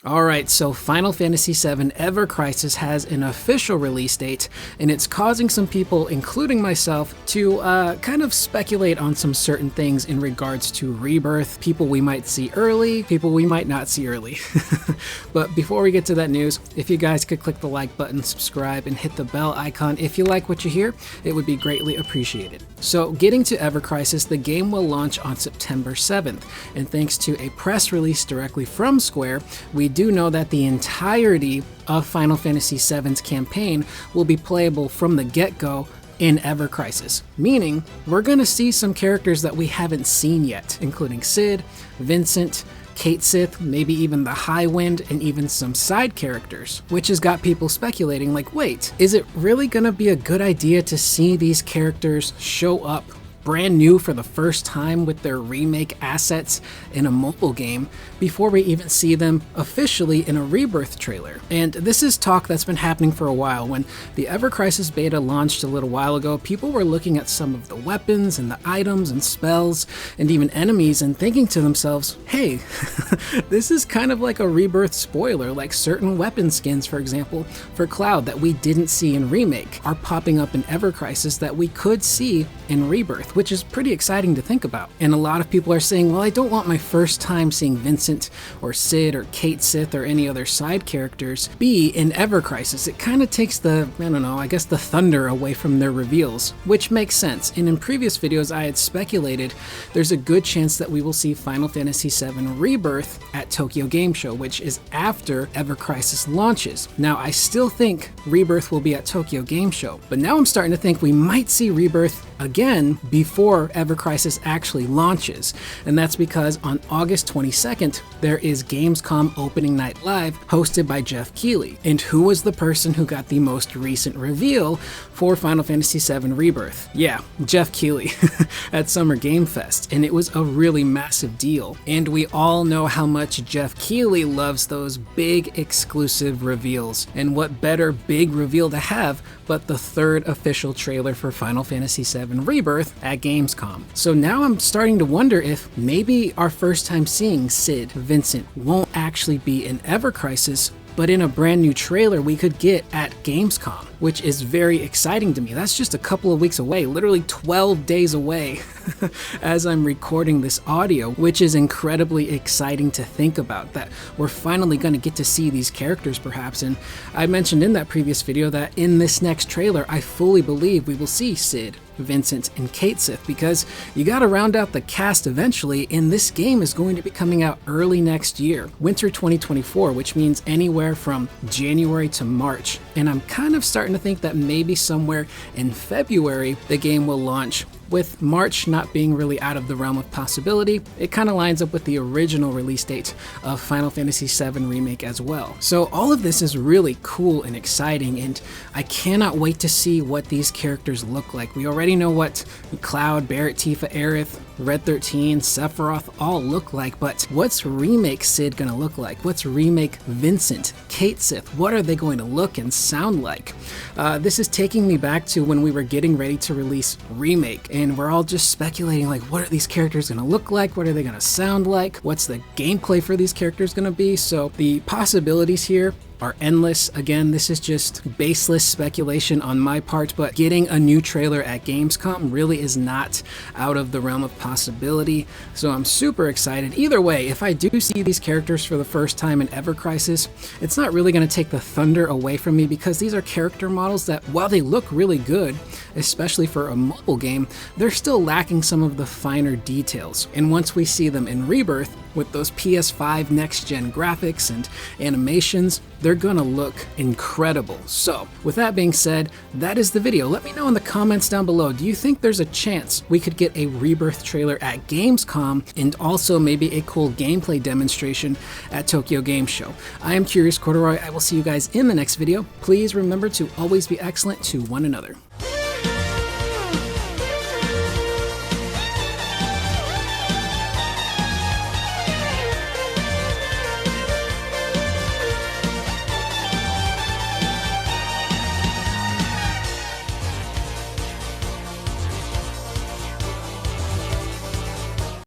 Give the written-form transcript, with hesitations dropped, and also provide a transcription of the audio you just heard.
Alright, so Final Fantasy VII Ever Crisis has an official release date, and it's causing some people, including myself, to kind of speculate on some certain things in regards to Rebirth, people we might see early, people we might not see early. But before we get to that news, if you guys could click the like button, subscribe, and hit the bell icon if you like what you hear, it would be greatly appreciated. So getting to Ever Crisis, the game will launch on September 7th, and thanks to a press release directly from Square, we do know that the entirety of Final Fantasy VII's campaign will be playable from the get-go in Ever Crisis, meaning we're going to see some characters that we haven't seen yet, including Cid, Vincent, Cait Sith, maybe even the High Wind, and even some side characters, which has got people speculating like, wait, is it really going to be a good idea to see these characters show up brand new for the first time with their remake assets in a mobile game before we even see them officially in a Rebirth trailer? And this is talk that's been happening for a while. When the Ever Crisis beta launched a little while ago, people were looking at some of the weapons and the items and spells and even enemies and thinking to themselves, hey, this is kind of like a Rebirth spoiler, like certain weapon skins, for example, for Cloud that we didn't see in Remake are popping up in Ever Crisis that we could see in Rebirth, which is pretty exciting to think about. And a lot of people are saying, well, I don't want my first time seeing Vincent or Cid or Cait Sith or any other side characters be in Ever Crisis. It kind of takes the, I don't know, I guess the thunder away from their reveals, which makes sense. And in previous videos, I had speculated there's a good chance that we will see Final Fantasy VII Rebirth at Tokyo Game Show, which is after Ever Crisis launches. Now, I still think Rebirth will be at Tokyo Game Show, but now I'm starting to think we might see Rebirth again before Ever Crisis actually launches, and that's because on August 22nd there is Gamescom Opening Night Live hosted by Jeff Keighley. And who was the person who got the most recent reveal for Final Fantasy VII Rebirth? Yeah, Jeff Keighley at Summer Game Fest, and it was a really massive deal. And we all know how much Jeff Keighley loves those big exclusive reveals, and what better big reveal to have but the third official trailer for Final Fantasy VII Rebirth at Gamescom. So now I'm starting to wonder if maybe our first time seeing Cid, Vincent, won't actually be in Ever Crisis, but in a brand new trailer we could get at Gamescom, which is very exciting to me. That's just a couple of weeks away, literally 12 days away as I'm recording this audio, which is incredibly exciting to think about, that we're finally going to get to see these characters perhaps. And I mentioned in that previous video that in this next trailer, I fully believe we will see Cid, Vincent, and Cait Sith, because you gotta round out the cast eventually, and this game is going to be coming out early next year, winter 2024, which means anywhere from January to March. And I'm kind of starting to think that maybe somewhere in February the game will launch. With March not being really out of the realm of possibility, it kind of lines up with the original release date of Final Fantasy VII Remake as well. So all of this is really cool and exciting, and I cannot wait to see what these characters look like. We already know what Cloud, Barret, Tifa, Aerith, Red 13, Sephiroth all look like, but what's Remake Cid gonna look like? What's Remake Vincent, Cait Sith? What are they going to look and sound like? This is taking me back to when we were getting ready to release Remake, and we're all just speculating like, what are these characters gonna look like? What are they gonna sound like? What's the gameplay for these characters gonna be? So the possibilities here are endless. Again, this is just baseless speculation on my part, but getting a new trailer at Gamescom really is not out of the realm of possibility. So I'm super excited. Either way, if I do see these characters for the first time in Ever Crisis, it's not really going to take the thunder away from me, because these are character models that, while they look really good, especially for a mobile game, they're still lacking some of the finer details. And once we see them in Rebirth, with those PS5 next-gen graphics and animations, they're gonna look incredible. So, with that being said, that is the video. Let me know in the comments down below, do you think there's a chance we could get a Rebirth trailer at Gamescom, and also maybe a cool gameplay demonstration at Tokyo Game Show? I am Curious Corduroy. I will see you guys in the next video. Please remember to always be excellent to one another.